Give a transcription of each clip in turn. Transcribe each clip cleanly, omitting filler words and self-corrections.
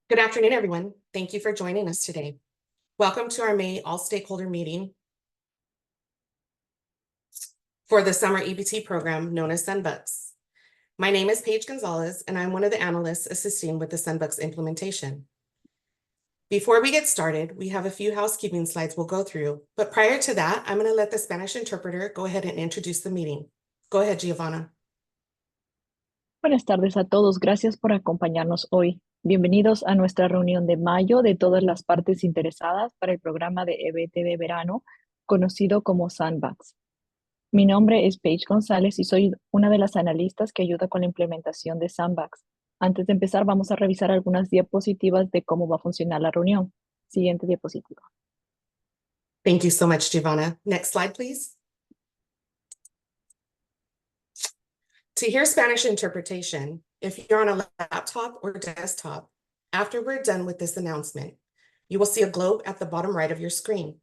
Good afternoon, everyone. Thank you for joining us today. Welcome to our May all-stakeholder meeting for the Summer EBT program known as Sunbucks. My name is Paige Gonzalez, and I'm one of the analysts assisting with the Sunbucks implementation. Before we get started, we have a few housekeeping slides we'll go through, but prior to that, I'm going to let the Spanish interpreter go ahead and introduce the meeting. Go ahead, Giovanna. Buenas tardes a todos. Gracias por acompañarnos hoy. Bienvenidos a nuestra reunión de mayo de todas las partes interesadas para el programa de EBT de verano, conocido como Sandbox. Mi nombre es Paige González y soy una de las analistas que ayuda con la implementación de Sandbox. Antes de empezar, vamos a revisar algunas diapositivas de cómo va a funcionar la reunión. Siguiente diapositiva. Thank you so much, Giovanna. Next slide, please. To hear Spanish interpretation, if you're on a laptop or desktop, after we're done with this announcement, you will see a globe at the bottom right of your screen.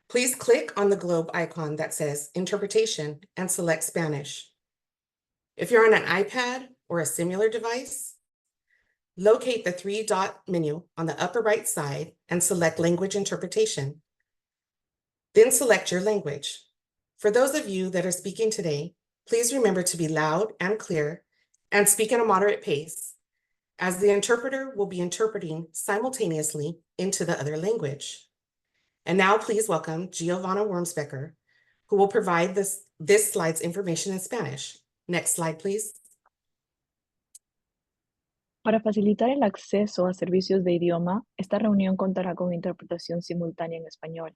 Please click on the globe icon that says Interpretation and select Spanish. If you're on an iPad or a similar device, locate the three-dot menu on the upper right side and select Language Interpretation. Then select your language. For those of you that are speaking today, please remember to be loud and clear and speak at a moderate pace, as the interpreter will be interpreting simultaneously into the other language. And now please welcome Giovanna Wormsbecker, who will provide this slide's information in Spanish. Next slide, please. Para facilitar el acceso a servicios de idioma, esta reunión contará con interpretación simultánea en español.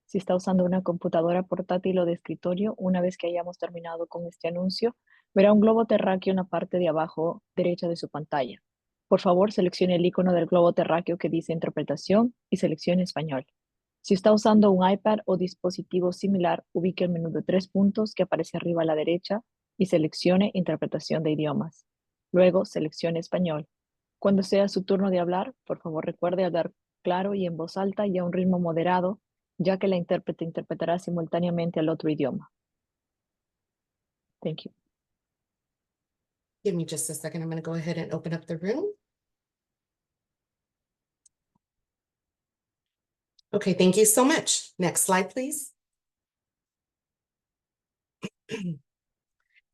Si está usando una computadora portátil o de escritorio, una vez que hayamos terminado con este anuncio, verá un globo terráqueo en la parte de abajo derecha de su pantalla. Por favor, seleccione el icono del globo terráqueo que dice Interpretación y seleccione Español. Si está usando un iPad o dispositivo similar, ubique el menú de 3 puntos que aparece arriba a la derecha y seleccione Interpretación de idiomas. Luego, seleccione Español. Cuando sea su turno de hablar, por favor recuerde hablar claro y en voz alta y a un ritmo moderado, ya que la intérprete interpretará simultáneamente al otro idioma. Thank you. Give me just a second. I'm going to go ahead and open up the room. Okay, thank you so much. Next slide, please.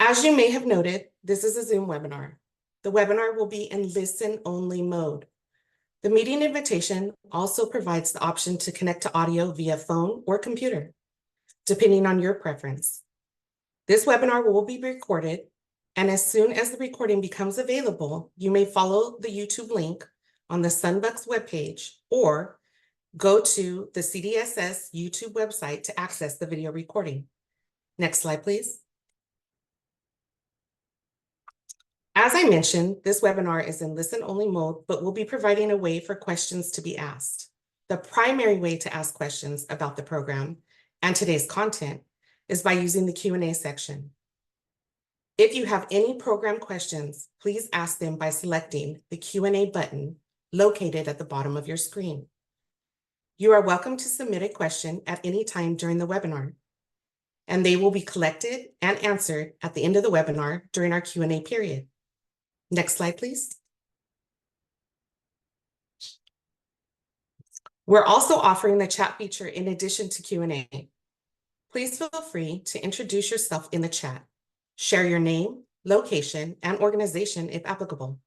As you may have noted, this is a Zoom webinar. The webinar will be in listen-only mode. The meeting invitation also provides the option to connect to audio via phone or computer, depending on your preference. This webinar will be recorded, and as soon as the recording becomes available, you may follow the YouTube link on the Sunbucks webpage or go to the CDSS YouTube website to access the video recording. Next slide, please. As I mentioned, this webinar is in listen-only mode, but we'll be providing a way for questions to be asked. The primary way to ask questions about the program and today's content is by using the Q&A section. If you have any program questions, please ask them by selecting the Q&A button located at the bottom of your screen. You are welcome to submit a question at any time during the webinar, and they will be collected and answered at the end of the webinar during our Q&A period. Next slide, please. We're also offering the chat feature in addition to Q&A. Please feel free to introduce yourself in the chat. Share your name, location, and organization if applicable.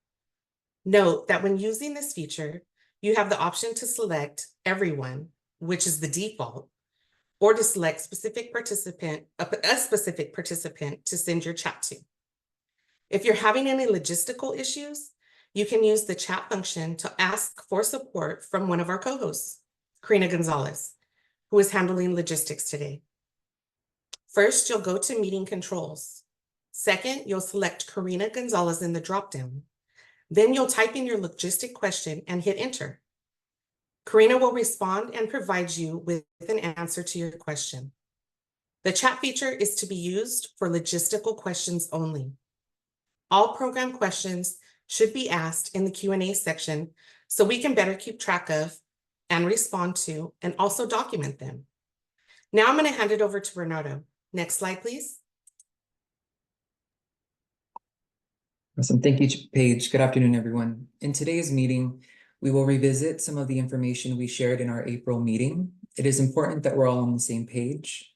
Note that when using this feature, you have the option to select everyone, which is the default, or to select a specific participant to send your chat to. If you're having any logistical issues, you can use the chat function to ask for support from one of our co-hosts, Karina Gonzalez, who is handling logistics today. First, you'll go to Meeting Controls. Second, you'll select Karina Gonzalez in the dropdown. Then you'll type in your logistic question and hit Enter. Karina will respond and provide you with an answer to your question. The chat feature is to be used for logistical questions only. All program questions should be asked in the Q&A section so we can better keep track of and respond to and also document them. Now I'm going to hand it over to Bernardo. Next slide, please. Awesome. Thank you, Paige. Good afternoon, everyone. In today's meeting, We will revisit some of the information we shared in our April meeting. It is important that we're all on the same page.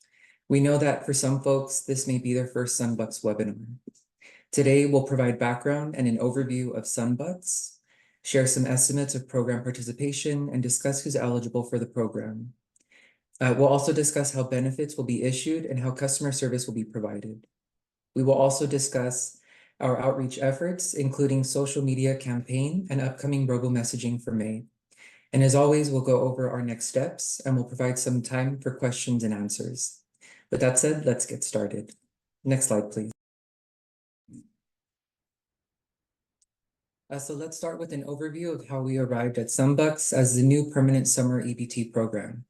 We know that for some folks, this may be their first Sunbucks webinar. Today, we'll provide background and an overview of Sunbucks, share some estimates of program participation, and discuss who's eligible for the program. We'll also discuss how benefits will be issued and how customer service will be provided. We will also discuss our outreach efforts, including social media campaign and upcoming robo-messaging for May. And as always, we'll go over our next steps and we'll provide some time for questions and answers. With that said, let's get started. Next slide, please. So let's start with an overview of how we arrived at Sunbucks as the new permanent summer EBT program.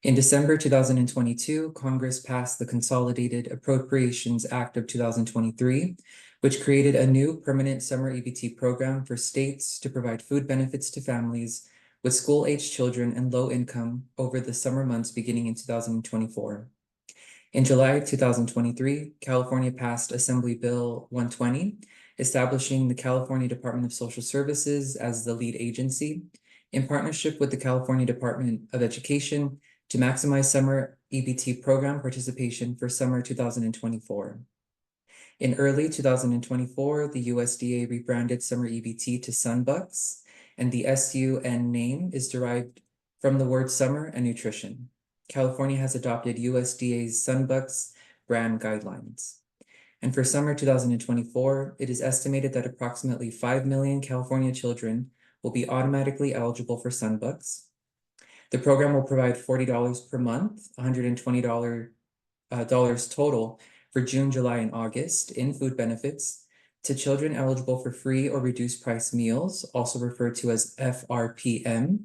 In December 2022, Congress passed the Consolidated Appropriations Act of 2023, which created a new permanent summer EBT program for states to provide food benefits to families with school-aged children and low income over the summer months beginning in 2024. In July 2023, California passed Assembly Bill 120, establishing the California Department of Social Services as the lead agency, in partnership with the California Department of Education, to maximize summer EBT program participation for summer 2024. In early 2024, the USDA rebranded summer EBT to Sunbucks, and the SUN name is derived from the word summer and nutrition. California has adopted USDA's Sunbucks brand guidelines. And for summer 2024, it is estimated that approximately 5 million California children will be automatically eligible for Sunbucks. The program will provide $40 per month, $120 total for June, July, and August in food benefits to children eligible for free or reduced price meals, also referred to as FRPM.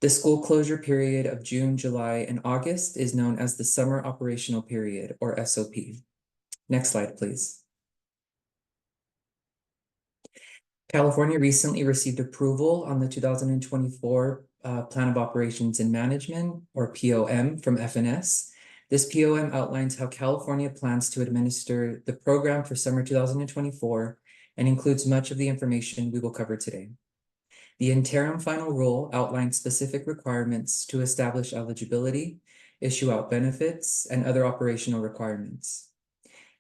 The school closure period of June, July, and August is known as the Summer Operational Period, or SOP. Next slide, please. California recently received approval on the 2024 Plan of Operations and Management, or POM, from FNS. This POM outlines how California plans to administer the program for summer 2024 and includes much of the information we will cover today. The interim final rule outlines specific requirements to establish eligibility, issue out benefits, and other operational requirements.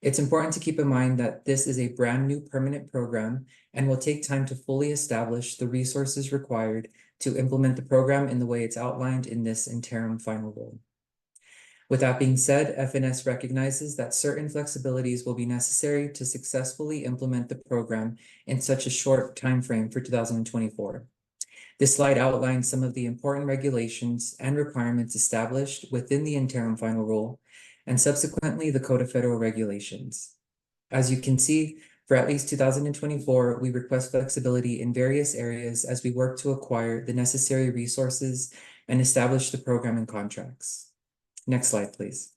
It's important to keep in mind that this is a brand new permanent program and will take time to fully establish the resources required to implement the program in the way it's outlined in this interim final rule. With that being said, FNS recognizes that certain flexibilities will be necessary to successfully implement the program in such a short timeframe for 2024. This slide outlines some of the important regulations and requirements established within the interim final rule and subsequently the Code of Federal Regulations. As you can see, for at least 2024, we request flexibility in various areas as we work to acquire the necessary resources and establish the program and contracts. Next slide, please.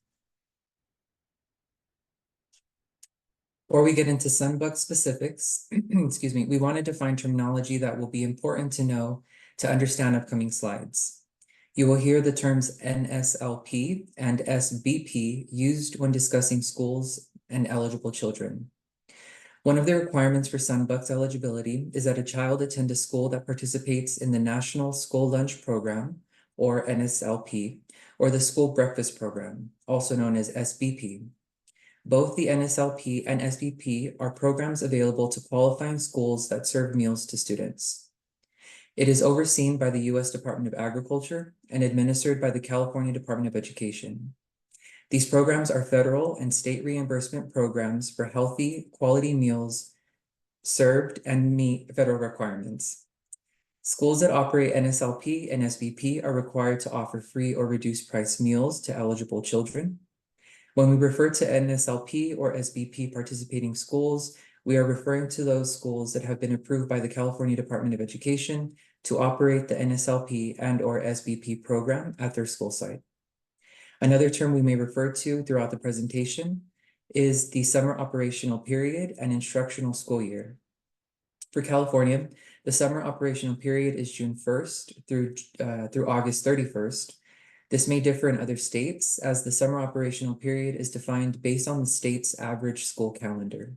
Before we get into Sunbucks specifics, excuse me, we want to define terminology that will be important to know to understand upcoming slides. You will hear the terms NSLP and S-EBT used when discussing schools and eligible children. One of the requirements for Sunbucks eligibility is that a child attend a school that participates in the National School Lunch Program, or NSLP, or the School Breakfast Program, also known as S-EBT. Both the NSLP and S-EBT are programs available to qualifying schools that serve meals to students. It is overseen by the U.S. Department of Agriculture and administered by the California Department of Education. These programs are federal and state reimbursement programs for healthy, quality meals served and meet federal requirements. Schools that operate NSLP and S-EBT are required to offer free or reduced price meals to eligible children. When we refer to NSLP or S-EBT participating schools, we are referring to those schools that have been approved by the California Department of Education to operate the NSLP and or S-EBT program at their school site. Another term we may refer to throughout the presentation is the summer operational period and instructional school year. For California, the summer operational period is June 1st through August 31st. This may differ in other states as the summer operational period is defined based on the state's average school calendar.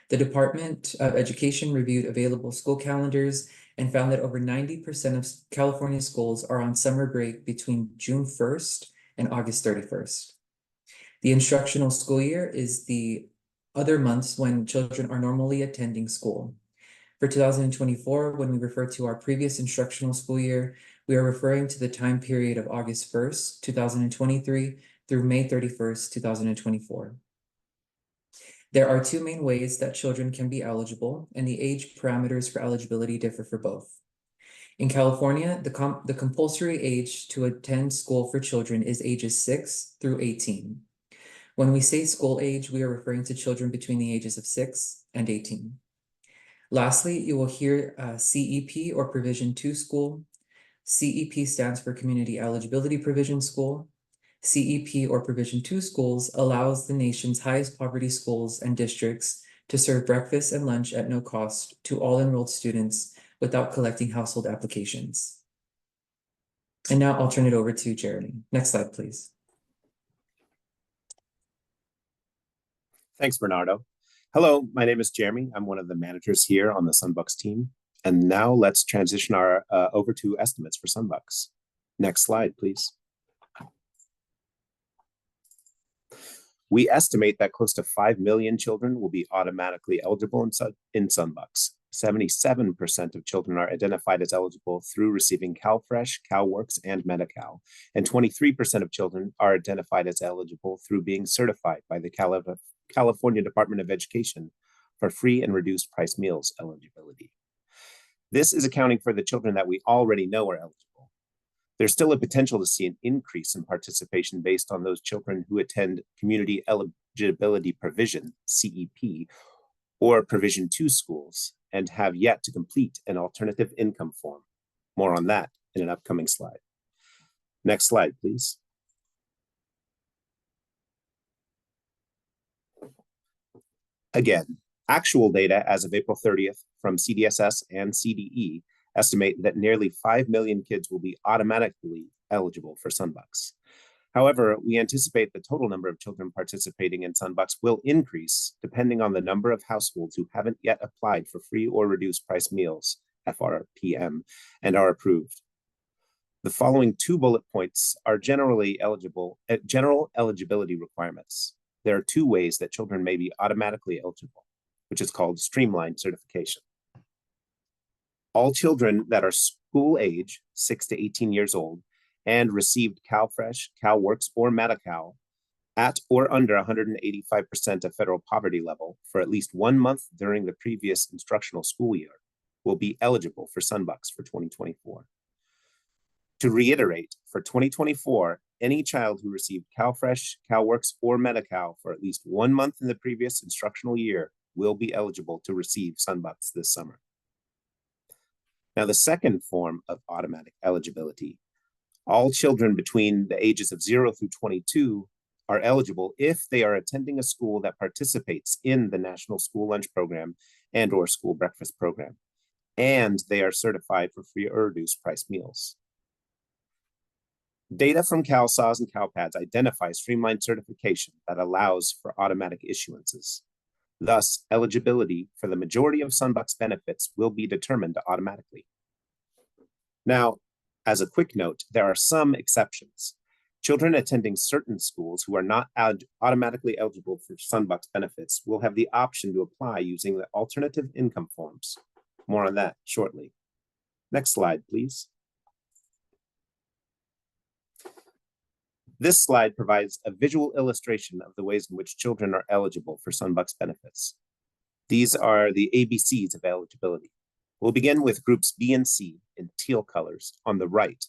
The Department of Education reviewed available school calendars and found that over 90% of California schools are on summer break between June 1st and August 31st. The instructional school year is the other months when children are normally attending school. For 2024, when we refer to our previous instructional school year, we are referring to the time period of August 1st, 2023 through May 31st, 2024. There are two main ways that children can be eligible, and the age parameters for eligibility differ for both. In California, the compulsory age to attend school for children is ages 6 through 18. When we say school age, we are referring to children between the ages of 6 and 18. Lastly, you will hear CEP or Provision 2 school. CEP stands for Community Eligibility Provision School. CEP or Provision 2 schools allows the nation's highest poverty schools and districts to serve breakfast and lunch at no cost to all enrolled students without collecting household applications. And now I'll turn it over to Jeremy. Next slide, please. Thanks, Bernardo. Hello, my name is Jeremy. I'm one of the managers here on the Sunbucks team. And now let's transition our over to estimates for Sunbucks. Next slide, please. We estimate that close to 5 million children will be automatically eligible in Sunbucks. 77% of children are identified as eligible through receiving CalFresh, CalWorks, and Medi-Cal, and 23% of children are identified as eligible through being certified by the California Department of Education for free and reduced price meals eligibility. This is accounting for the children that we already know are eligible. There's still a potential to see an increase in participation based on those children who attend Community Eligibility Provision, CEP, or Provision 2 schools and have yet to complete an alternative income form. More on that in an upcoming slide. Next slide, please. Again, actual data as of April 30th from CDSS and CDE estimate that nearly 5 million kids will be automatically eligible for Sunbucks. However, we anticipate the total number of children participating in Sunbucks will increase depending on the number of households who haven't yet applied for free or reduced price meals, FRPM, and are approved. The following 2 bullet points are general eligibility requirements. There are 2 ways that children may be automatically eligible, which is called streamlined certification. All children that are school age, 6 to 18 years old, and received CalFresh, CalWorks, or Medi-Cal at or under 185% of federal poverty level for at least 1 month during the previous instructional school year will be eligible for Sunbucks for 2024. To reiterate, for 2024, any child who received CalFresh, CalWorks, or Medi-Cal for at least 1 month in the previous instructional year will be eligible to receive Sunbucks this summer. Now, the second form of automatic eligibility, all children between the ages of 0 through 22 are eligible if they are attending a school that participates in the National School Lunch Program and or School Breakfast Program, and they are certified for free or reduced price meals. Data from CalSAWS and CalPADS identify streamlined certification that allows for automatic issuances. Thus, eligibility for the majority of Sunbucks benefits will be determined automatically. Now, as a quick note, there are some exceptions. Children attending certain schools who are not automatically eligible for Sunbucks benefits will have the option to apply using the alternative income forms. More on that shortly. Next slide, please. This slide provides a visual illustration of the ways in which children are eligible for Sunbucks benefits. These are the ABCs of eligibility. We'll begin with groups B and C in teal colors on the right,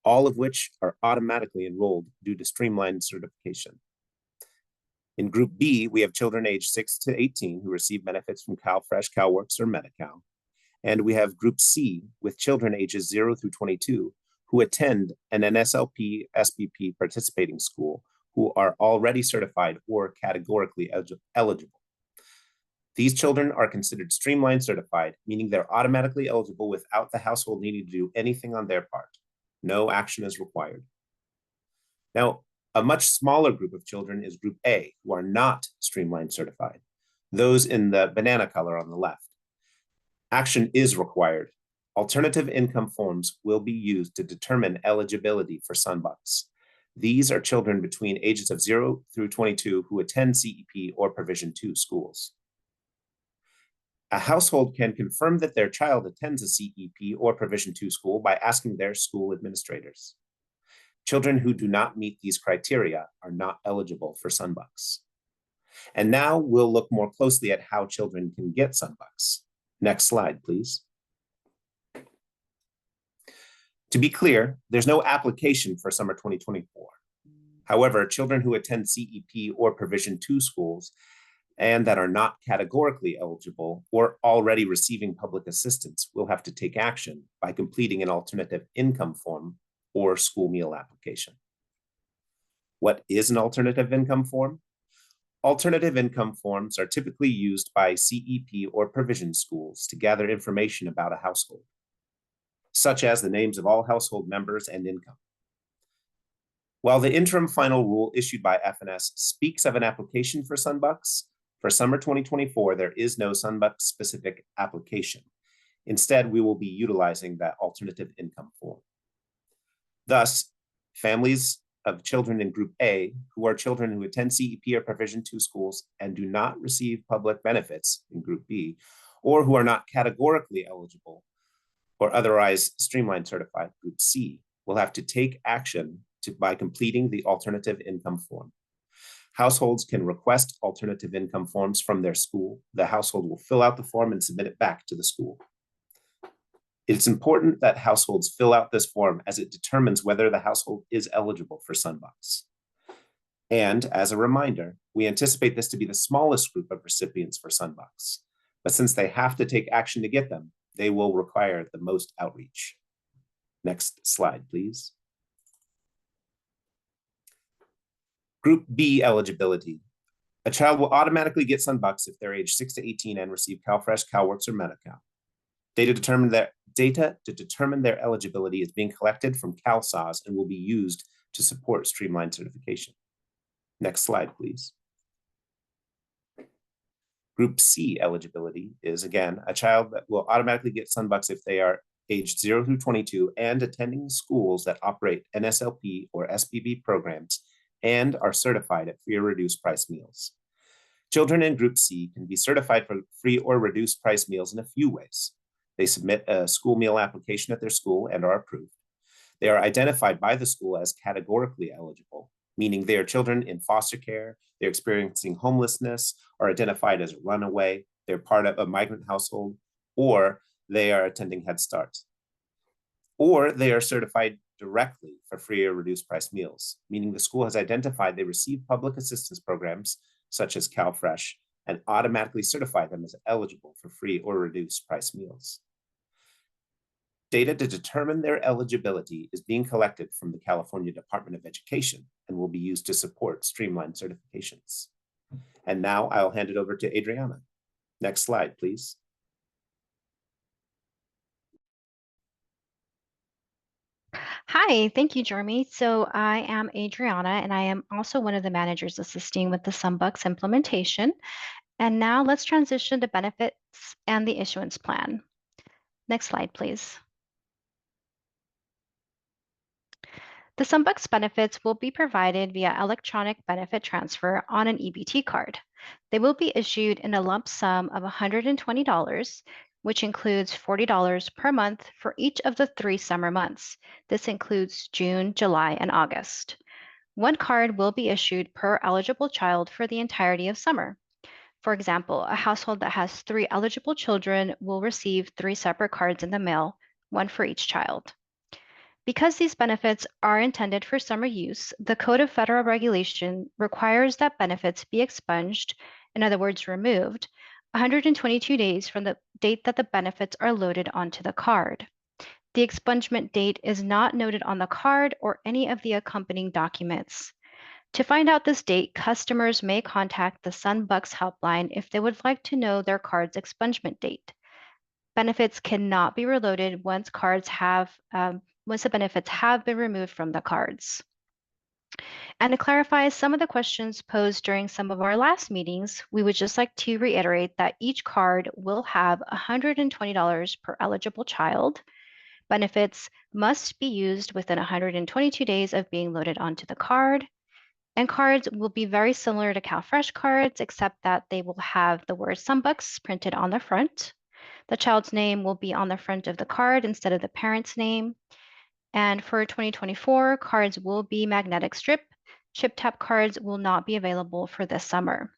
all of which are automatically enrolled due to streamlined certification. In group B, we have children aged 6 to 18 who receive benefits from CalFresh, CalWorks, or Medi-Cal. And we have group C with children ages 0 through 22 who attend an NSLP SBP participating school who are already certified or categorically eligible. These children are considered streamlined certified, meaning they're automatically eligible without the household needing to do anything on their part. No action is required. Now, a much smaller group of children is group A, who are not streamlined certified. those in the banana color on the left. Action is required. Alternative income forms will be used to determine eligibility for Sunbucks. These are children between ages of 0 through 22 who attend CEP or Provision 2 schools. A household can confirm that their child attends a CEP or Provision 2 school by asking their school administrators. Children who do not meet these criteria are not eligible for Sunbucks. And now we'll look more closely at how children can get Sunbucks. Next slide, please. To be clear, there's no application for summer 2024. However, children who attend CEP or Provision 2 schools and that are not categorically eligible or already receiving public assistance will have to take action by completing an alternative income form or school meal application. What is an alternative income form? Alternative income forms are typically used by CEP or provision schools to gather information about a household, such as the names of all household members and income. While the interim final rule issued by FNS speaks of an application for Sunbucks, for summer 2024, there is no Sunbucks specific application. Instead, we will be utilizing that alternative income form. Thus, families of children in Group A, who are children who attend CEP or Provision 2 schools and do not receive public benefits in Group B, or who are not categorically eligible or otherwise streamlined certified, Group C, will have to take action by completing the alternative income form. Households can request alternative income forms from their school. The household will fill out the form and submit it back to the school. It's important that households fill out this form as it determines whether the household is eligible for Sunbucks. And as a reminder, we anticipate this to be the smallest group of recipients for Sunbucks. But since they have to take action to get them, they will require the most outreach. Next slide, please. Group B eligibility. A child will automatically get Sunbucks if they're age 6 to 18 and receive CalFresh, CalWorks, or Medi-Cal. Data to determine their eligibility is being collected from CalSAWS and will be used to support streamlined certification. Next slide, please. Group C eligibility is, again, a child that will automatically get Sunbucks if they are aged 0 through 22 and attending schools that operate NSLP or SPB programs and are certified at free or reduced price meals. Children in Group C can be certified for free or reduced price meals in a few ways. They submit a school meal application at their school and are approved. They are identified by the school as categorically eligible, meaning they are children in foster care, they're experiencing homelessness, are identified as a runaway, they're part of a migrant household, or they are attending Head Start. Or they are certified directly for free or reduced price meals, meaning the school has identified they receive public assistance programs such as CalFresh and automatically certify them as eligible for free or reduced price meals. Data to determine their eligibility is being collected from the California Department of Education and will be used to support streamlined certifications. And now I'll hand it over to Adriana. Next slide, please. Hi, thank you, Jeremy. So I am Adriana, and I am also one of the managers assisting with the Sunbucks implementation. And now let's transition to benefits and the issuance plan. Next slide, please. The Sunbucks benefits will be provided via electronic benefit transfer on an EBT card. They will be issued in a lump sum of $120, which includes $40 per month for each of the 3 summer months. This includes June, July, and August. One card will be issued per eligible child for the entirety of summer. For example, a household that has 3 eligible children will receive 3 separate cards in the mail, one for each child. Because these benefits are intended for summer use, the Code of Federal Regulation requires that benefits be expunged, in other words, removed, 122 days from the date that the benefits are loaded onto the card. The expungement date is not noted on the card or any of the accompanying documents. To find out this date, customers may contact the Sunbucks helpline if they would like to know their card's expungement date. Benefits cannot be reloaded once the benefits have been removed from the cards. And to clarify some of the questions posed during some of our last meetings, we would just like to reiterate that each card will have $120 per eligible child. Benefits must be used within 122 days of being loaded onto the card. And cards will be very similar to CalFresh cards, except that they will have the word SumBucks printed on the front. The child's name will be on the front of the card instead of the parent's name. And for 2024, cards will be magnetic strip. Chip tap cards will not be available for this summer.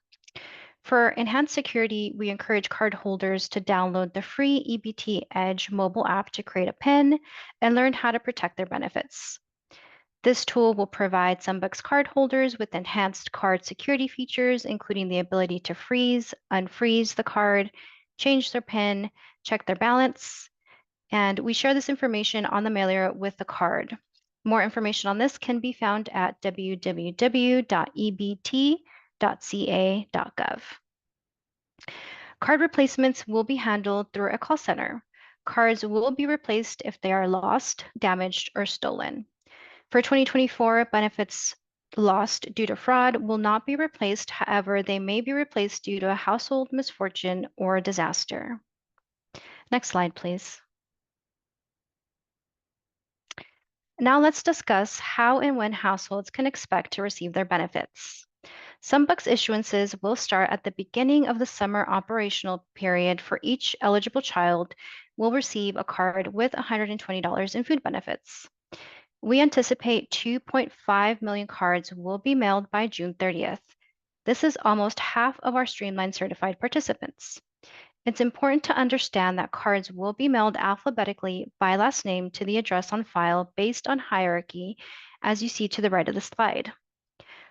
For enhanced security, we encourage cardholders to download the free EBT Edge mobile app to create a PIN and learn how to protect their benefits. This tool will provide SumBucks cardholders with enhanced card security features, including the ability to freeze, unfreeze the card, change their PIN, check their balance, and we share this information on the mailer with the card. More information on this can be found at www.ebt.ca.gov. Card replacements will be handled through a call center. Cards will be replaced if they are lost, damaged, or stolen. For 2024, benefits lost due to fraud will not be replaced. However, they may be replaced due to a household misfortune or disaster. Next slide, please. Now let's discuss how and when households can expect to receive their benefits. SumBucks issuances will start at the beginning of the summer operational period. For each eligible child will receive a card with $120 in food benefits. We anticipate 2.5 million cards will be mailed by June 30th. This is almost half of our Streamline certified participants. It's important to understand that cards will be mailed alphabetically by last name to the address on file based on hierarchy, as you see to the right of the slide.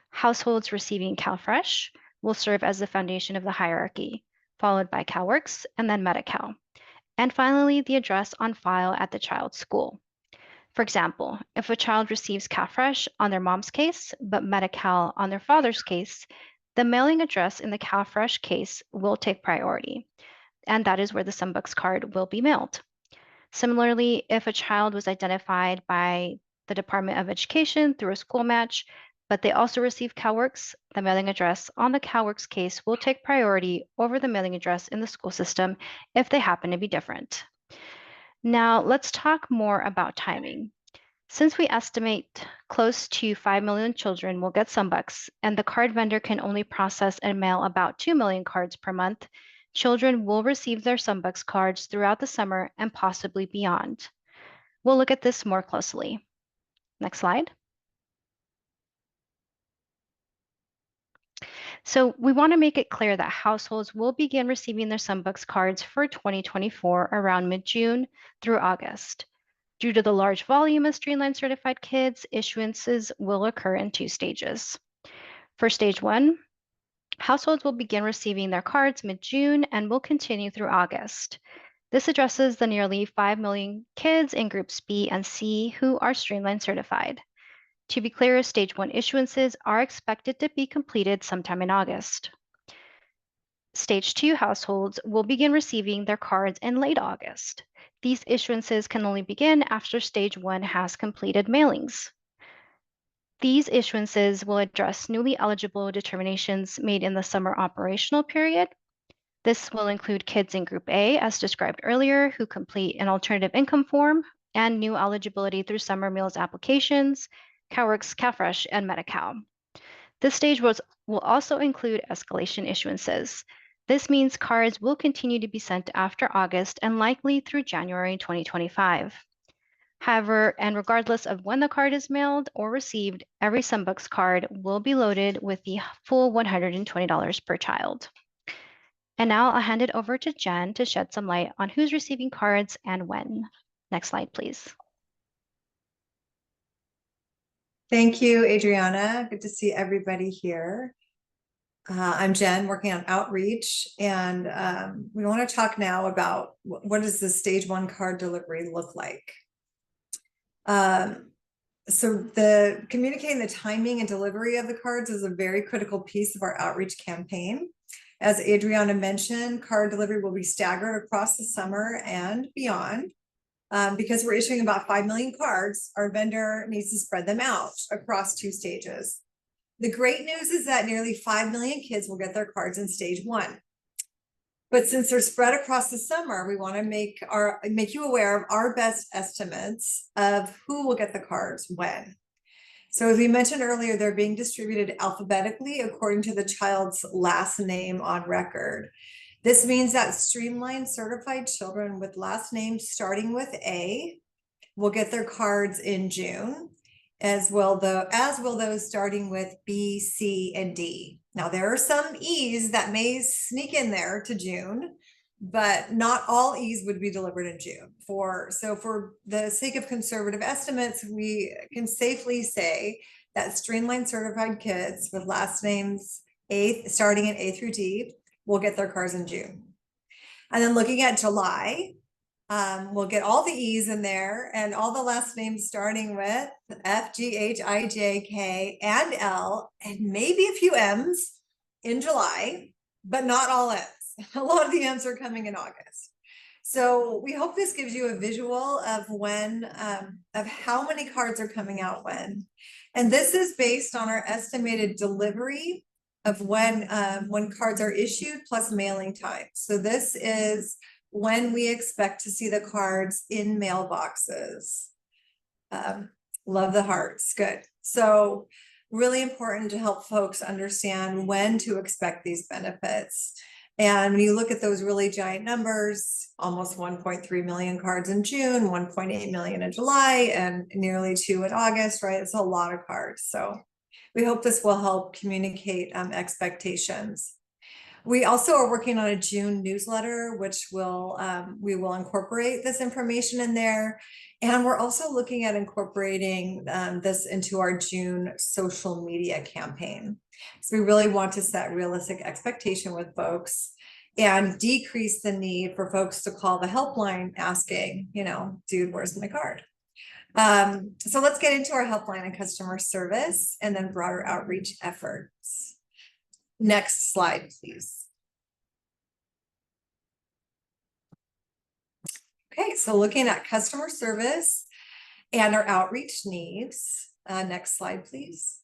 Households receiving CalFresh will serve as the foundation of the hierarchy, followed by CalWorks and then Medi-Cal, and finally the address on file at the child's school. For example, if a child receives CalFresh on their mom's case, but Medi-Cal on their father's case, the mailing address in the CalFresh case will take priority, and that is where the SumBucks card will be mailed. Similarly, if a child was identified by the Department of Education through a school match, but they also receive CalWorks, the mailing address on the CalWorks case will take priority over the mailing address in the school system if they happen to be different. Now, let's talk more about timing. Since we estimate close to 5 million children will get SumBucks, and the card vendor can only process and mail about 2 million cards per month, children will receive their SumBucks cards throughout the summer and possibly beyond. We'll look at this more closely. Next slide. So we want to make it clear that households will begin receiving their SumBucks cards for 2024 around mid-June through August. Due to the large volume of Streamline certified kids, issuances will occur in 2 stages. For stage 1, households will begin receiving their cards mid-June and will continue through August. This addresses the nearly 5 million kids in groups B and C who are Streamline certified. To be clear, stage 1 issuances are expected to be completed sometime in August. Stage 2 households will begin receiving their cards in late August. These issuances can only begin after stage 1 has completed mailings. These issuances will address newly eligible determinations made in the summer operational period. This will include kids in Group A, as described earlier, who complete an alternative income form, and new eligibility through summer meals applications, CalWorks, CalFresh, and Medi-Cal. This stage will also include escalation issuances. This means cards will continue to be sent after August and likely through January 2025. However, and regardless of when the card is mailed or received, every SumBucks card will be loaded with the full $120 per child. And now I'll hand it over to Jen to shed some light on who's receiving cards and when. Next slide, please. Thank you, Adriana. Good to see everybody here. I'm Jen, working on outreach, and we want to talk now about what does the stage 1 card delivery look like. So communicating the timing and delivery of the cards is a very critical piece of our outreach campaign. As Adriana mentioned, card delivery will be staggered across the summer and beyond. Because we're issuing about 5 million cards, our vendor needs to spread them out across 2 stages. The great news is that nearly 5 million kids will get their cards in stage 1. But since they're spread across the summer, we want to make you aware of our best estimates of who will get the cards when. So as we mentioned earlier, they're being distributed alphabetically according to the child's last name on record. This means that streamlined certified children with last names starting with A will get their cards in June, as will those starting with B, C, and D. Now, there are some E's that may sneak in there to June, but not all E's would be delivered in June. So for the sake of conservative estimates, we can safely say that streamlined certified kids with last names starting in A through D will get their cards in June. And then looking at July, we'll get all the E's in there and all the last names starting with F, G, H, I, J, K, and L, and maybe a few M's in July, but not all M's. A lot of the M's are coming in August. So we hope this gives you a visual of of how many cards are coming out when. And this is based on our estimated delivery of when cards are issued plus mailing time. So this is when we expect to see the cards in mailboxes. Love the hearts, good. So really important to help folks understand when to expect these benefits. And when you look at those really giant numbers, almost 1.3 million cards in June, 1.8 million in July, and nearly 2 in August, right? It's a lot of cards. So we hope this will help communicate expectations. We also are working on a June newsletter, which we will incorporate this information in there. And we're also looking at incorporating this into our June social media campaign. So we really want to set realistic expectation with folks and decrease the need for folks to call the helpline asking, dude, where's my card? So let's get into our helpline and customer service and then broader outreach efforts. Next slide, please. Okay, so looking at customer service and our outreach needs. Next slide, please.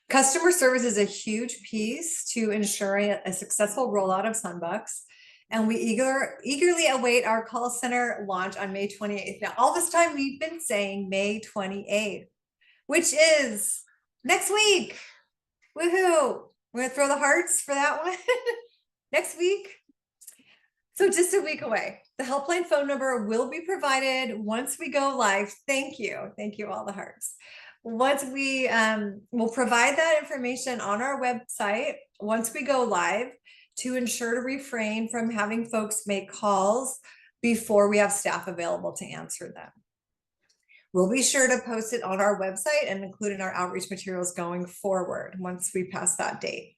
Customer service is a huge piece to ensuring a successful rollout of Sunbucks. And we eagerly await our call center launch on May 28th. Now, all this time we've been saying May 28th, which is next week. Woohoo! We're gonna throw the hearts for that one next week. So just a week away. The helpline phone number will be provided once we go live. Thank you, all the hearts. Once we will provide that information on our website once we go live to ensure to refrain from having folks make calls before we have staff available to answer them. We'll be sure to post it on our website and include in our outreach materials going forward once we pass that date.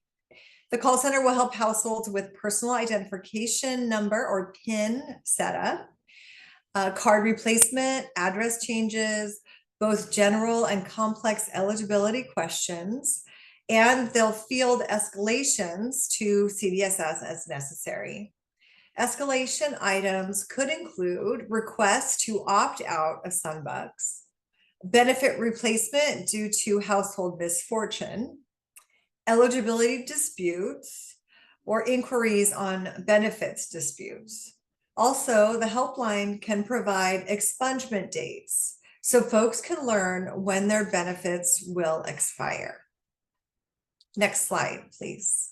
The call center will help households with personal identification number or PIN setup, card replacement, address changes, both general and complex eligibility questions, and they'll field escalations to CDSS as necessary. Escalation items could include requests to opt out of Sunbucks, benefit replacement due to household misfortune, eligibility disputes, or inquiries on benefits disputes. Also, the helpline can provide expungement dates so folks can learn when their benefits will expire. Next slide, please.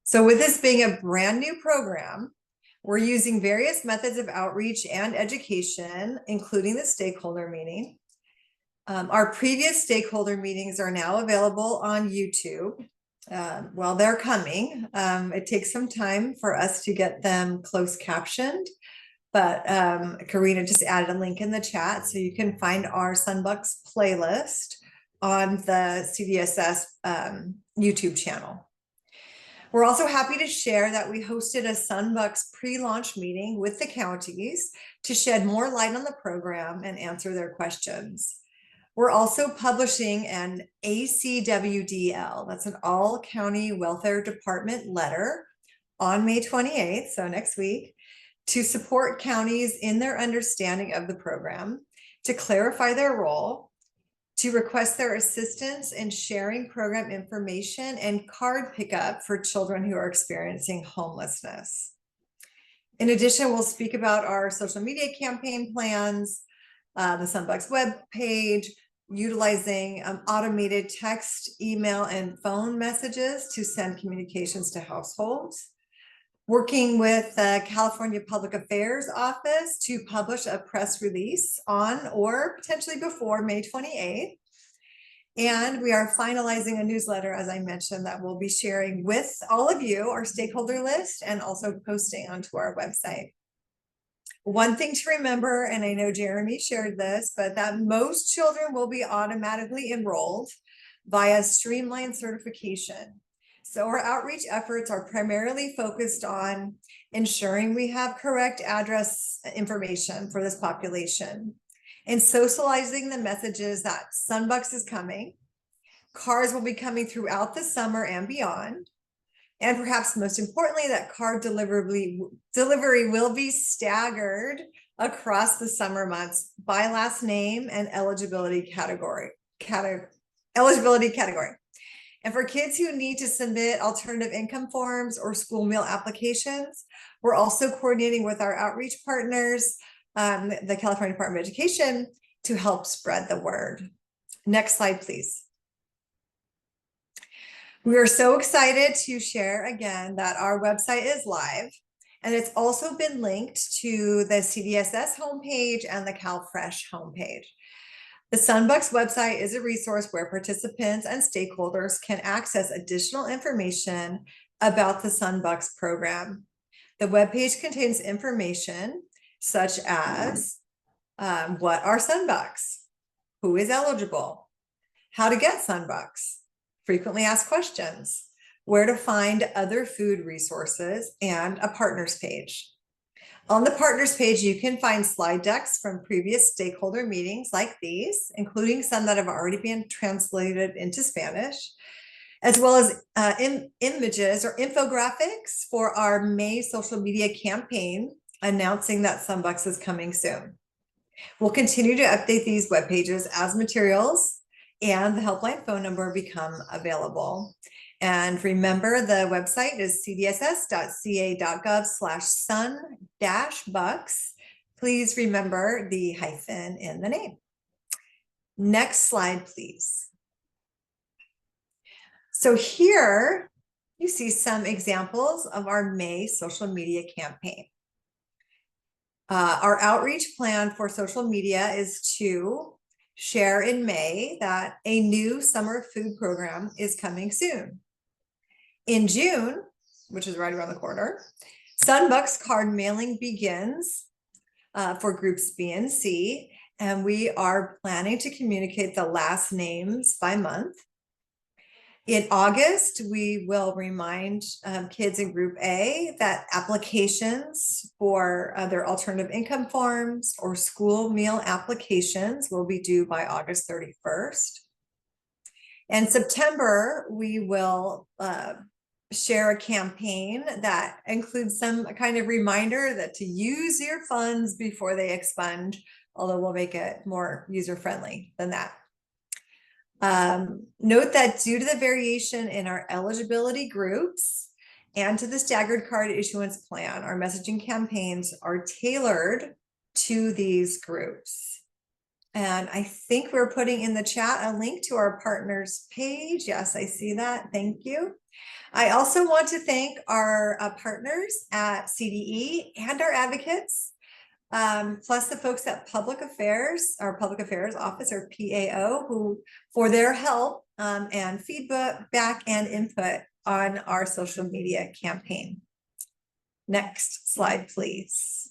So with this being a brand new program, we're using various methods of outreach and education, including the stakeholder meeting. Our previous stakeholder meetings are now available on YouTube. Well, they're coming. It takes some time for us to get them closed captioned, but Karina just added a link in the chat so you can find our Sunbucks playlist on the CDSS YouTube channel. We're also happy to share that we hosted a Sunbucks pre-launch meeting with the counties to shed more light on the program and answer their questions. We're also publishing an ACWDL, that's an All County Welfare Department letter, on May 28th, so next week, to support counties in their understanding of the program, to clarify their role, to request their assistance in sharing program information and card pickup for children who are experiencing homelessness. In addition, we'll speak about our social media campaign plans, the Sunbucks web page, utilizing automated text, email, and phone messages to send communications to households, working with the California Public Affairs Office to publish a press release on or potentially before May 28th. And we are finalizing a newsletter, as I mentioned, that we'll be sharing with all of you, our stakeholder list, and also posting onto our website. One thing to remember, and I know Jeremy shared this, but that most children will be automatically enrolled via streamlined certification. So our outreach efforts are primarily focused on ensuring we have correct address information for this population and socializing the messages that Sunbucks is coming. Cars will be coming throughout the summer and beyond. And perhaps most importantly, that card delivery will be staggered across the summer months by last name and eligibility category. And for kids who need to submit alternative income forms or school meal applications, we're also coordinating with our outreach partners, the California Department of Education, to help spread the word. Next slide, please. We are so excited to share again that our website is live, and it's also been linked to the CDSS homepage and the CalFresh homepage. The Sunbucks website is a resource where participants and stakeholders can access additional information about the Sunbucks program. The webpage contains information such as what are Sunbucks, who is eligible, how to get Sunbucks, frequently asked questions, where to find other food resources, and a partners page. On the partners page, you can find slide decks from previous stakeholder meetings like these, including some that have already been translated into Spanish, as well as images or infographics for our May social media campaign announcing that Sunbucks is coming soon. We'll continue to update these web pages as materials and the helpline phone number become available. And remember, the website is cdss.ca.gov/sun-bucks. Please remember the hyphen in the name. Next slide, please. So here you see some examples of our May social media campaign. Our outreach plan for social media is to share in May that a new summer food program is coming soon. In June, which is right around the corner, Sunbucks card mailing begins for groups B and C, and we are planning to communicate the last names by month. In August, we will remind kids in Group A that applications for their alternative income forms or school meal applications will be due by August 31st. In September, we will share a campaign that includes some kind of reminder that to use your funds before they expunge, although we'll make it more user-friendly than that. Note that due to the variation in our eligibility groups and to the staggered card issuance plan, our messaging campaigns are tailored to these groups. And I think we're putting in the chat a link to our partners page. Yes, I see that. Thank you. I also want to thank our partners at CDE and our advocates, plus the folks at Public Affairs, our Public Affairs Office, or PAO, who for their help and feedback and input on our social media campaign. Next slide, please.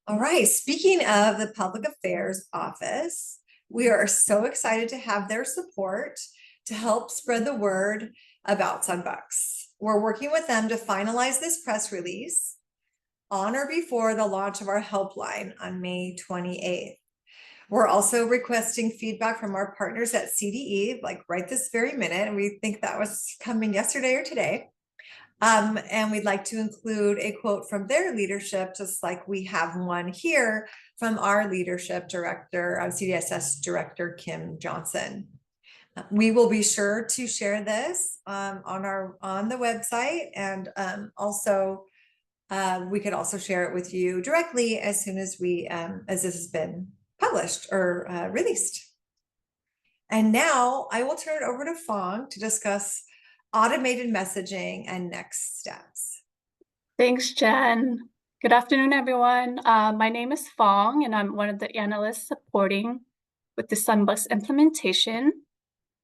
All right, speaking of the Public Affairs Office, we are so excited to have their support to help spread the word about Sunbucks. We're working with them to finalize this press release on or before the launch of our helpline on May 28th. We're also requesting feedback from our partners at CDE, like right this very minute. And we think that was coming yesterday or today. And we'd like to include a quote from their leadership, just like we have one here from our leadership director, CDSS director, Kim Johnson. We will be sure to share this on the website, and also we could also share it with you directly as soon as as this has been published or released. And now I will turn it over to Fong to discuss automated messaging and next steps. Thanks, Jen. Good afternoon, everyone. My name is Fong, and I'm one of the analysts supporting with the Sunbucks implementation.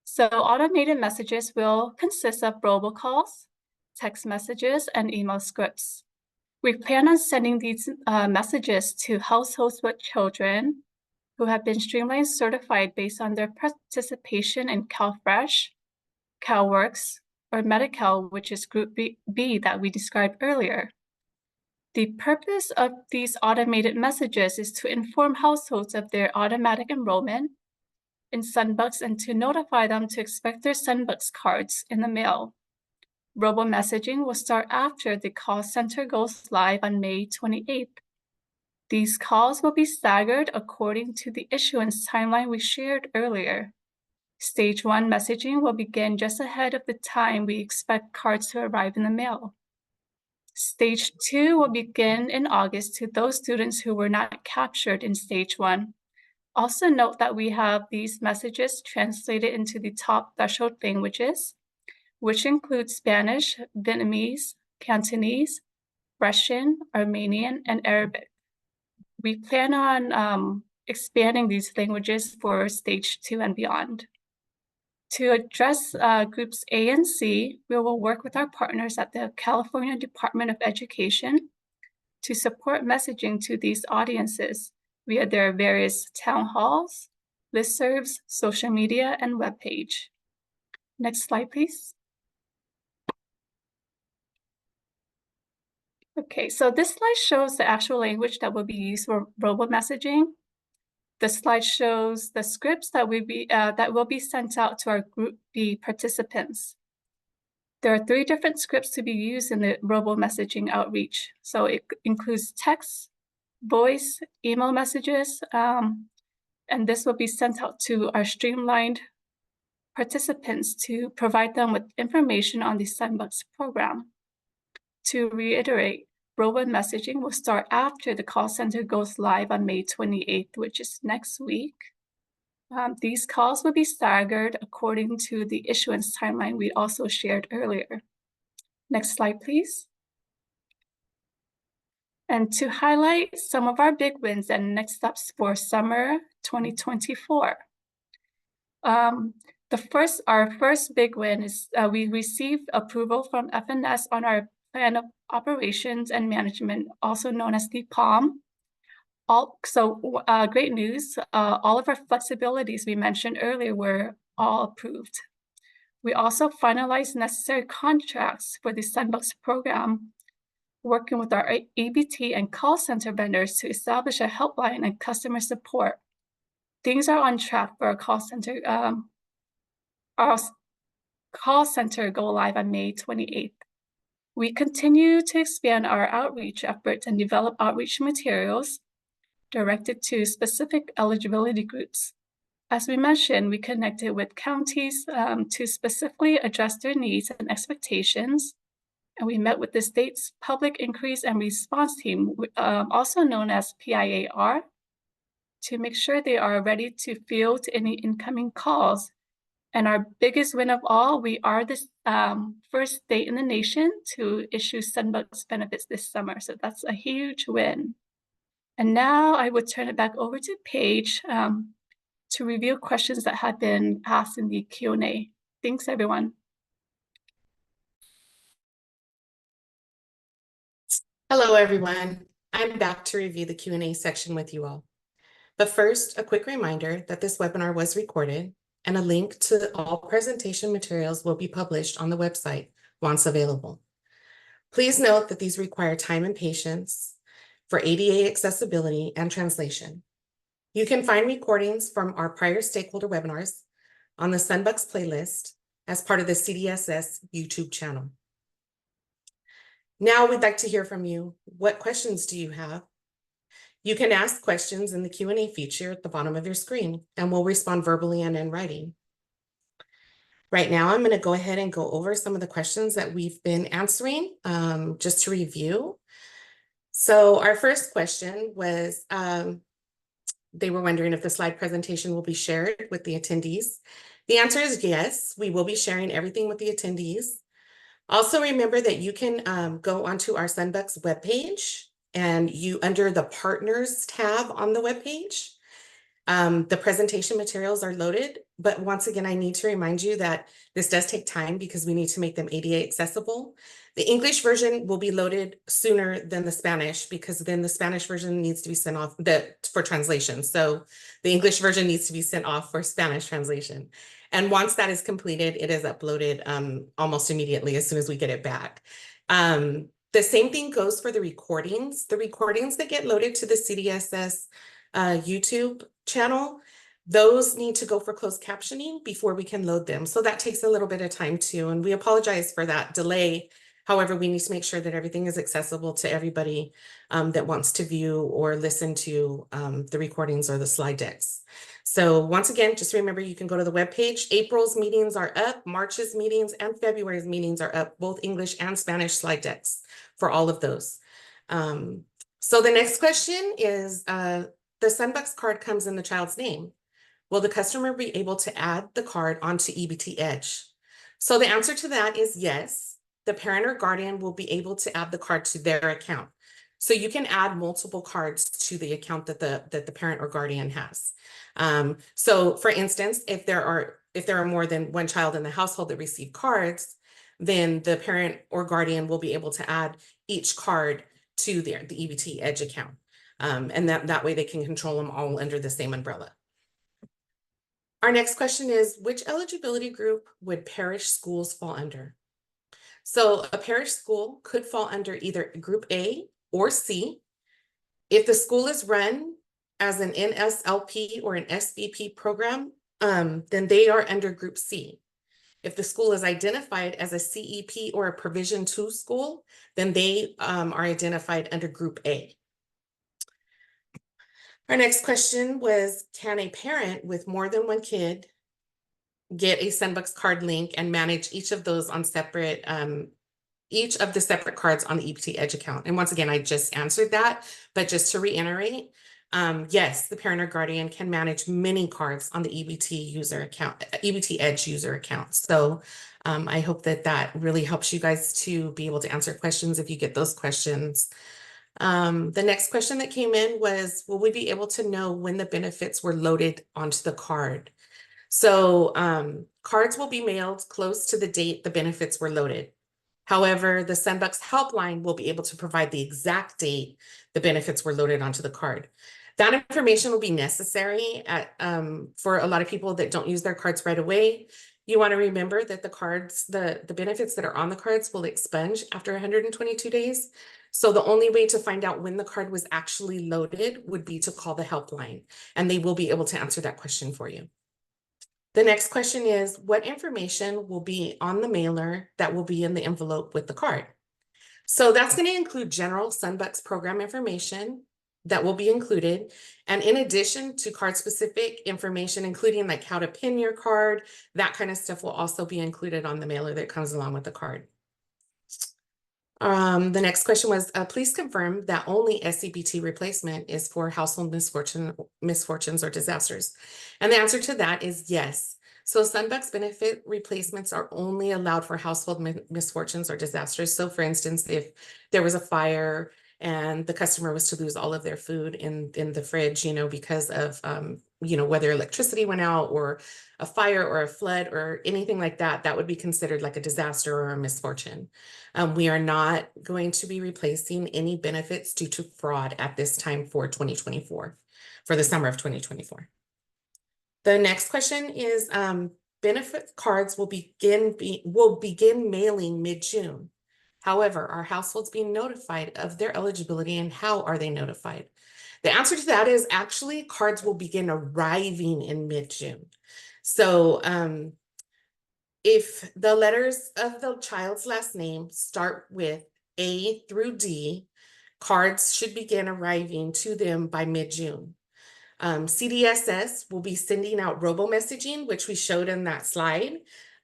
So automated messages will consist of robocalls, text messages, and email scripts. We plan on sending these messages to households with children who have been Streamline certified based on their participation in CalFresh, CalWorks, or Medi-Cal, which is Group B that we described earlier. The purpose of these automated messages is to inform households of their automatic enrollment in Sunbucks and to notify them to expect their Sunbucks cards in the mail. Robo messaging will start after the call center goes live on May 28th. These calls will be staggered according to the issuance timeline we shared earlier. Stage 1 messaging will begin just ahead of the time we expect cards to arrive in the mail. Stage 2 will begin in August to those students who were not captured in Stage 1. Also note that we have these messages translated into the top threshold languages, which include Spanish, Vietnamese, Cantonese, Russian, Armenian, and Arabic. We plan on expanding these languages for Stage 2 and beyond. To address groups A and C, we will work with our partners at the California Department of Education to support messaging to these audiences via their various town halls, listservs, social media, and webpage. Next slide, please. Okay, so this slide shows the actual language that will be used for robo messaging. The slide shows the scripts that will be sent out to our Group B participants. There are 3 different scripts to be used in the robo messaging outreach. So it includes text, voice, email messages, and this will be sent out to our streamlined participants to provide them with information on the Sunbucks program. To reiterate, robo messaging will start after the call center goes live on May 28th, which is next week. These calls will be staggered according to the issuance timeline we also shared earlier. Next slide, please. And to highlight some of our big wins and next steps for summer 2024. Our first big win is we received approval from FNS on our Plan of Operations and Management, also known as the POM. Great news, all of our flexibilities we mentioned earlier were all approved. We also finalized necessary contracts for the Sunbucks program, working with our EBT and call center vendors to establish a helpline and customer support. Things are on track for our call center go live on May 28th. We continue to expand our outreach efforts and develop outreach materials directed to specific eligibility groups. As we mentioned, we connected with counties to specifically address their needs and expectations. And we met with the state's Public Inquiries and Response Team, also known as PIAR, to make sure they are ready to field any incoming calls. And our biggest win of all, we are the first state in the nation to issue Sunbucks benefits this summer. So that's a huge win. And now I would turn it back over to Paige to review questions that had been asked in the Q&A. Thanks, everyone. Hello, everyone. I'm back to review the Q&A section with you all. But first, a quick reminder that this webinar was recorded and a link to all presentation materials will be published on the website once available. Please note that these require time and patience for ADA accessibility and translation. You can find recordings from our prior stakeholder webinars on the Sunbucks playlist as part of the CDSS YouTube channel. Now we'd like to hear from you. What questions do you have? You can ask questions in the Q&A feature at the bottom of your screen, and we'll respond verbally and in writing. Right now, I'm going to go ahead and go over some of the questions that we've been answering, just to review. So our first question was, they were wondering if the slide presentation will be shared with the attendees. The answer is yes, we will be sharing everything with the attendees. Also remember that you can go onto our Sunbucks webpage, and under the partners tab on the webpage, the presentation materials are loaded. But once again, I need to remind you that this does take time because we need to make them ADA accessible. The English version will be loaded sooner than the Spanish, because then the Spanish version needs to be sent off for translation. So the English version needs to be sent off for Spanish translation. And once that is completed, it is uploaded almost immediately as soon as we get it back. The same thing goes for the recordings. The recordings that get loaded to the CDSS YouTube channel, those need to go for closed captioning before we can load them. So that takes a little bit of time too, and we apologize for that delay. However, we need to make sure that everything is accessible to everybody that wants to view or listen to the recordings or the slide decks. So once again, just remember, you can go to the webpage. April's meetings are up, March's meetings and February's meetings are up, both English and Spanish slide decks for all of those. So the next question is, the Sunbucks card comes in the child's name. Will the customer be able to add the card onto EBT Edge? So the answer to that is yes. The parent or guardian will be able to add the card to their account. So you can add multiple cards to the account that the parent or guardian has. So for instance, if there are more than one child in the household that receive cards, then the parent or guardian will be able to add each card to the EBT Edge account. And that way they can control them all under the same umbrella. Our next question is, which eligibility group would parish schools fall under? So a parish school could fall under either group A or C. If the school is run as an NSLP or an S-EBT program, then they are under group C. If the school is identified as a CEP or a Provision 2 school, then they are identified under group A. Our next question was, can a parent with more than one kid get a Sunbucks card link and manage each of those on separate, each of the separate cards on the EBT Edge account? And once again, I just answered that, but just to reiterate, yes, the parent or guardian can manage many cards on the EBT user account, EBT Edge user account. So I hope that really helps you guys to be able to answer questions if you get those questions. The next question that came in was, will we be able to know when the benefits were loaded onto the card? So cards will be mailed close to the date the benefits were loaded. However, the Sunbucks helpline will be able to provide the exact date the benefits were loaded onto the card. That information will be necessary for a lot of people that don't use their cards right away. You want to remember that the cards, the benefits that are on the cards will expunge after 122 days. So the only way to find out when the card was actually loaded would be to call the helpline, and they will be able to answer that question for you. The next question is, what information will be on the mailer that will be in the envelope with the card? So that's going to include general Sunbucks program information that will be included. And in addition to card specific information, including like how to pin your card, that kind of stuff will also be included on the mailer that comes along with the card. The next question was, please confirm that only S-EBT replacement is for household misfortunes or disasters. And the answer to that is yes. So Sunbucks benefit replacements are only allowed for household misfortunes or disasters. So for instance, if there was a fire and the customer was to lose all of their food in the fridge, you know, because of, you know, whether electricity went out or a fire or a flood or anything like that, that would be considered like a disaster or a misfortune. We are not going to be replacing any benefits due to fraud at this time for 2024, for the summer of 2024. The next question is, benefit cards will begin mailing mid-June. However, are households being notified of their eligibility, and how are they notified? The answer to that is actually cards will begin arriving in mid-June. So if the letters of the child's last name start with A through D, cards should begin arriving to them by mid-June. CDSS will be sending out robo-messaging, which we showed in that slide.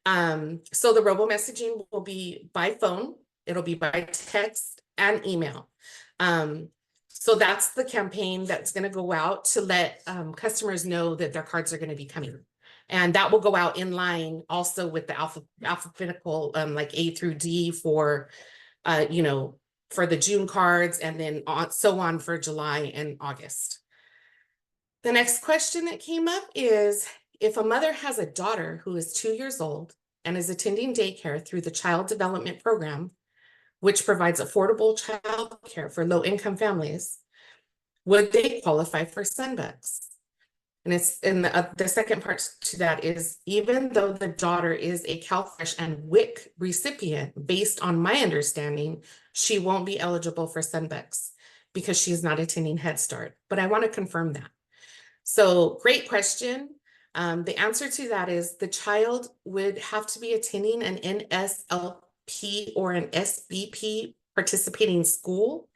So the robo-messaging will be by phone, it'll be by text and email. So that's the campaign that's going to go out to let customers know that their cards are going to be coming. And that will go out in line also with the alphabetical, like A through D for, you know, for the June cards, and then so on for July and August. The next question that came up is, if a mother has a daughter who is 2 years old and is attending daycare through the Child Development Program, which provides affordable child care for low-income families, would they qualify for Sunbucks? And it's in the second part to that is, even though the daughter is a CalFresh and WIC recipient, based on my understanding, she won't be eligible for Sunbucks because she's not attending Head Start. But I want to confirm that. So great question. The answer to that is the child would have to be attending an NSLP or an S-EBT participating school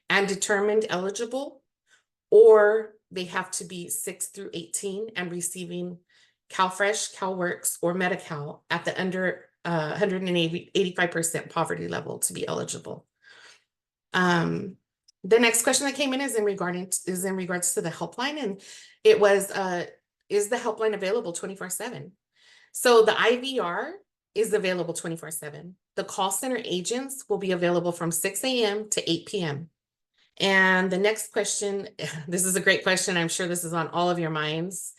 and determined eligible, or they have to be 6 through 18 and receiving CalFresh, CalWorks, or Medi-Cal at the under 185% poverty level to be eligible. The next question that came in is in regards to the helpline, and it was, is the helpline available 24/7? So the IVR is available 24/7. The call center agents will be available from 6 a.m. to 8 p.m. And the next question, this is a great question. I'm sure this is on all of your minds.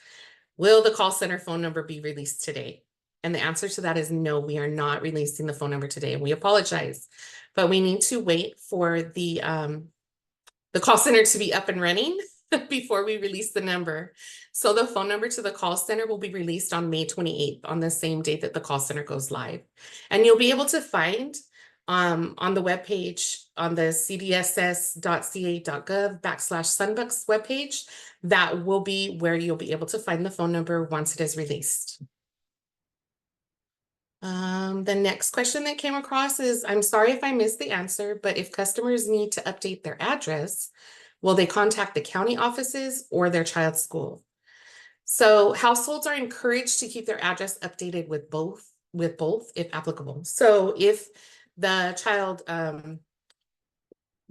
Will the call center phone number be released today? And the answer to that is no, we are not releasing the phone number today. And we apologize, but we need to wait for the call center to be up and running before we release the number. So the phone number to the call center will be released on May 28th, on the same date that the call center goes live. And you'll be able to find on the webpage, on the cdss.ca.gov/Sunbucks webpage, that will be where you'll be able to find the phone number once it is released. The next question that came across is, I'm sorry if I missed the answer, but if customers need to update their address, will they contact the county offices or their child's school? So households are encouraged to keep their address updated with both if applicable. So if the child,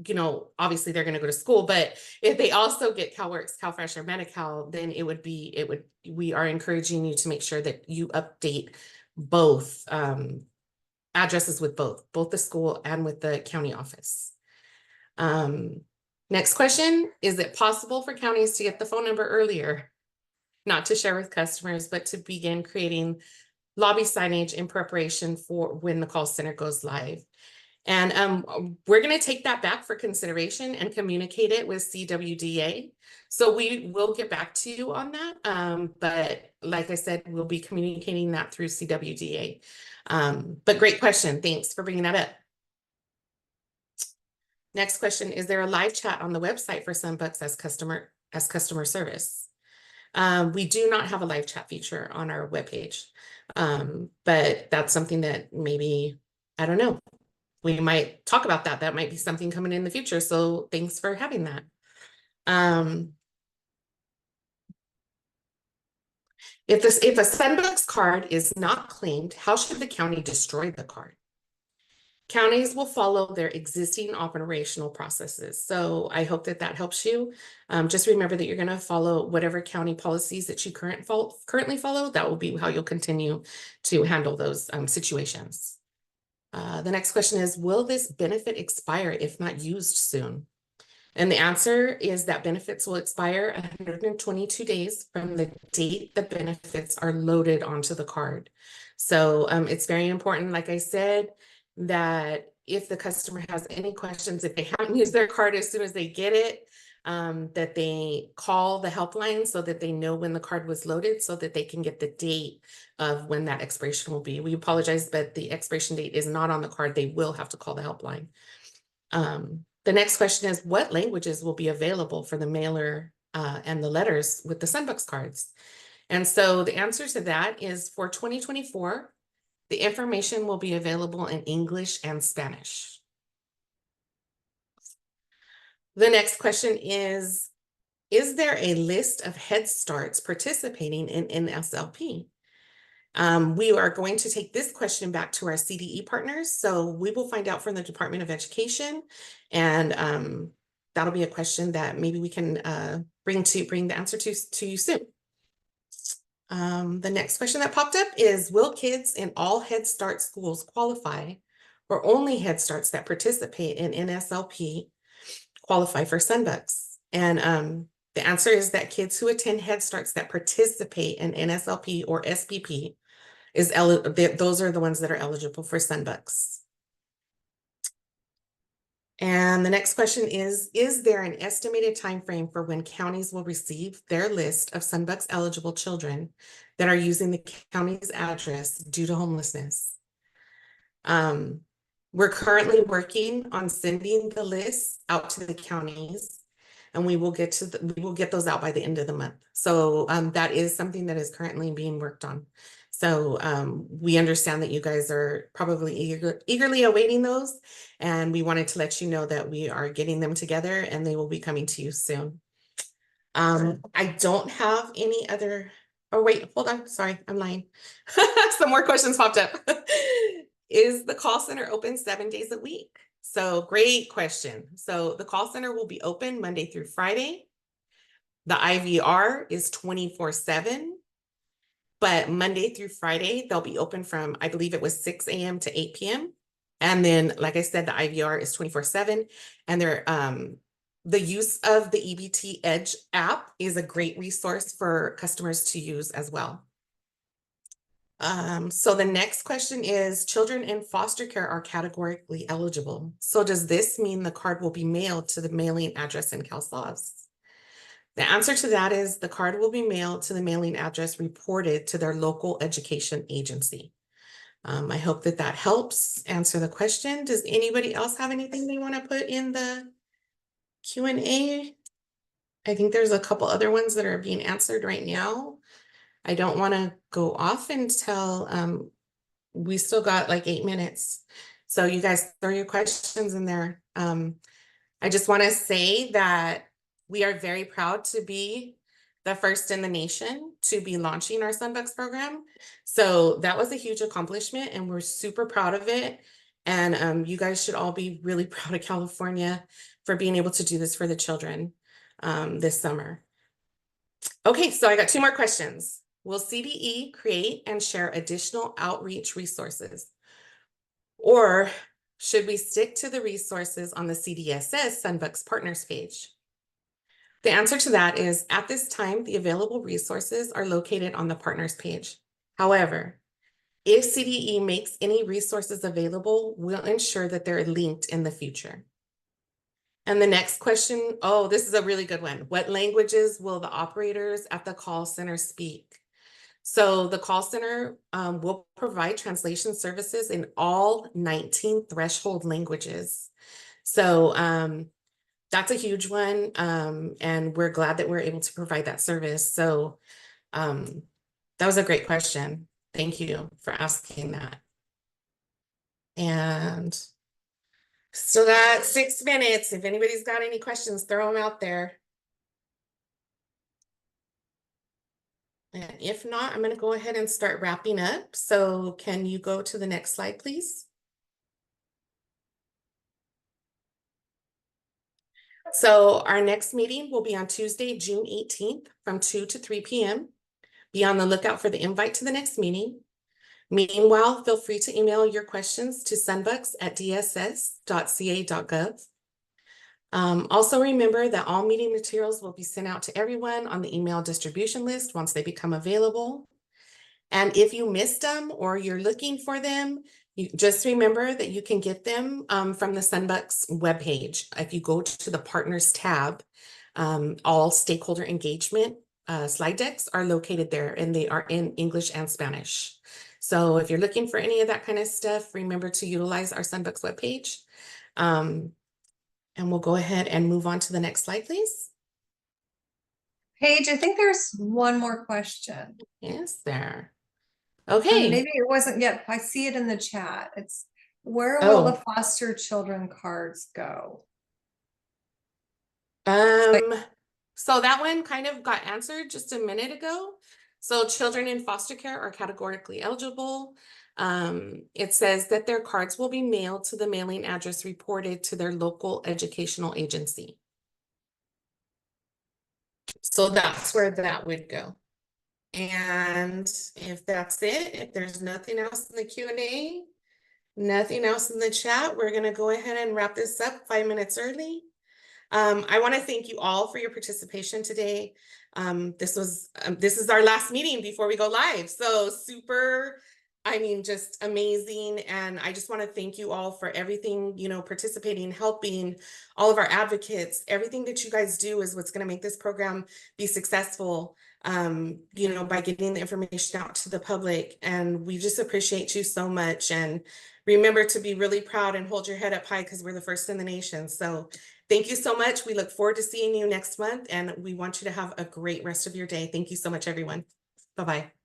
you know, obviously they're going to go to school, but if they also get CalWorks, CalFresh, or Medi-Cal, then we are encouraging you to make sure that you update both addresses with both the school and with the county office. Next question, is it possible for counties to get the phone number earlier? Not to share with customers, but to begin creating lobby signage in preparation for when the call center goes live. And we're going to take that back for consideration and communicate it with CWDA. So we will get back to you on that. But like I said, we'll be communicating that through CWDA. But great question. Thanks for bringing that up. Next question, is there a live chat on the website for Sunbucks as customer service? We do not have a live chat feature on our webpage, but that's something that maybe, I don't know, we might talk about that. That might be something coming in the future. So thanks for having that. If a Sunbucks card is not claimed, how should the county destroy the card? Counties will follow their existing operational processes. So I hope that helps you. Just remember that you're going to follow whatever county policies that you currently follow. That will be how you'll continue to handle those situations. The next question is, will this benefit expire if not used soon? And the answer is that benefits will expire 122 days from the date the benefits are loaded onto the card. So it's very important, like I said, that if the customer has any questions, if they haven't used their card as soon as they get it, that they call the helpline so that they know when the card was loaded so that they can get the date of when that expiration will be. We apologize, but the expiration date is not on the card. They will have to call the helpline. The next question is, what languages will be available for the mailer and the letters with the Sunbucks cards? And so the answer to that is for 2024, the information will be available in English and Spanish. The next question is there a list of Head Starts participating in NSLP? We are going to take this question back to our CDE partners. So we will find out from the Department of Education, and that'll be a question that maybe we can bring the answer to you soon. The next question that popped up is, will kids in all Head Start schools qualify, or only Head Starts that participate in NSLP qualify for Sunbucks? And the answer is that kids who attend Head Starts that participate in NSLP or SPP those are the ones that are eligible for Sunbucks. And the next question is there an estimated time frame for when counties will receive their list of Sunbucks eligible children that are using the county's address due to homelessness? We're currently working on sending the list out to the counties, and we will get those out by the end of the month. So that is something that is currently being worked on. So we understand that you guys are probably eagerly awaiting those, and we wanted to let you know that we are getting them together and they will be coming to you soon. I don't have any other, oh wait, hold on, sorry, I'm lying. Some more questions popped up. Is the call center open 7 days a week? So great question. So the call center will be open Monday through Friday. The IVR is 24/7. But Monday through Friday, they'll be open from, I believe it was 6 a.m. to 8 p.m. And then, like I said, the IVR is 24/7. And they're, the use of the EBT Edge app is a great resource for customers to use as well. So the next question is, children in foster care are categorically eligible. So does this mean the card will be mailed to the mailing address in CalSAWS? The answer to that is the card will be mailed to the mailing address reported to their local education agency. I hope that helps answer the question. Does anybody else have anything they want to put in the Q&A? I think there's a couple other ones that are being answered right now. I don't want to go off until we still got like 8 minutes. So you guys throw your questions in there. I just want to say that we are very proud to be the first in the nation to be launching our Sunbucks program. So that was a huge accomplishment and we're super proud of it. And you guys should all be really proud of California for being able to do this for the children this summer. Okay, so I got 2 more questions. Will CDE create and share additional outreach resources? Or should we stick to the resources on the CDSS Sunbucks Partners page? The answer to that is, at this time, the available resources are located on the Partners page. However, if CDE makes any resources available, we'll ensure that they're linked in the future. And the next question, oh, this is a really good one. What languages will the operators at the call center speak? So the call center will provide translation services in all 19 threshold languages. So that's a huge one. And we're glad that we're able to provide that service. So that was a great question. Thank you for asking that. And still got 6 minutes. If anybody's got any questions, throw them out there. And if not, I'm going to go ahead and start wrapping up. So can you go to the next slide, please? So our next meeting will be on Tuesday, June 18th from 2 to 3 p.m. Be on the lookout for the invite to the next meeting. Meanwhile, feel free to email your questions to sunbucks@dss.ca.gov. Also remember that all meeting materials will be sent out to everyone on the email distribution list once they become available. And if you missed them or you're looking for them, you just remember that you can get them from the Sunbucks webpage. If you go to the Partners tab, all stakeholder engagement slide decks are located there, and they are in English and Spanish. So if you're looking for any of that kind of stuff, remember to utilize our Sunbucks webpage. And we'll go ahead and move on to the next slide, please. Paige, I think there's one more question. Yes, there. And Okay. maybe it wasn't yet. I see it in the chat. It's where will the Oh. foster children cards go? So that one kind of got answered just a minute ago. So children in foster care are categorically eligible. It says that their cards will be mailed to the mailing address reported to their local educational agency. So that's where that would go. And if that's it, if there's nothing else in the Q&A, nothing else in the chat, we're going to go ahead and wrap this up 5 minutes early. I want to thank you all for your participation today. This is our last meeting before we go live. So super, just amazing. And I just want to thank you all for everything, participating, helping, all of our advocates. Everything that you guys do is what's going to make this program be successful, by getting the information out to the public. And we just appreciate you so much. And remember to be really proud and hold your head up high because we're the first in the nation. So thank you so much. We look forward to seeing you next month, and we want you to have a great rest of your day. Thank you so much, everyone. Bye-bye.